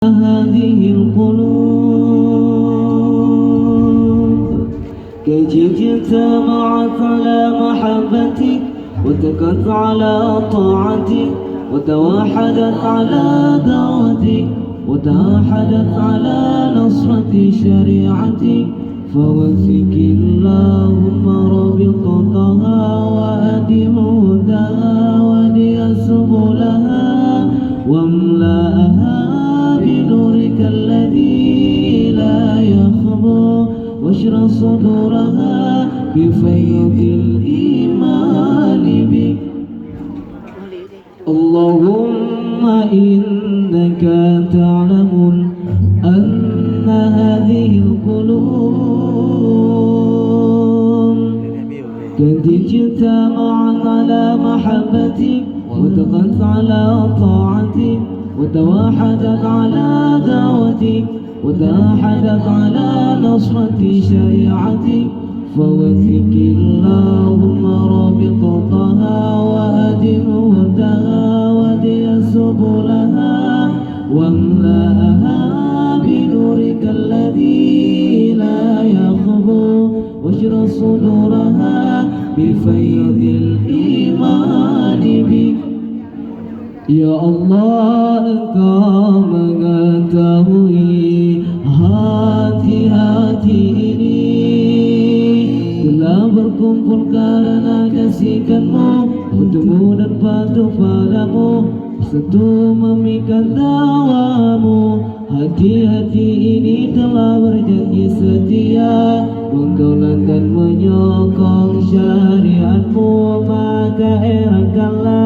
هذه القلوب كي اجتمعت على محبتك وتكت على طاعتك وتوحدت على دعوتك وتوحدت على نصرة شريعتك فوثق اللهم رابطتها وأدم هداها وهدي سبلها واملأها بنورك الذي لا يخبو واشرح صدورها بفيض الإيمان بك. اللهم إنك تعلم أن هذه القلوب قد اجتمعت على محبتك وتقت على طاعتك وتوحدت على دعوتك وتوحدت على نصرة شريعتك فوثق اللهم رابطتها وأدم هداها وهدي سبلها واملأها بنورك الذي لا يخبو واشرح صدورها بفيض الإيمان بك. Ya Allah, Engkau mengetahui hati-hati ini telah berkumpul karena kasihkan-Mu, bertemu dan patuh padamu, bersatu memikat dakwamu. Hati-hati ini telah berjanji setia mentolan dan menyokong syariat-Mu, maka eratkanlah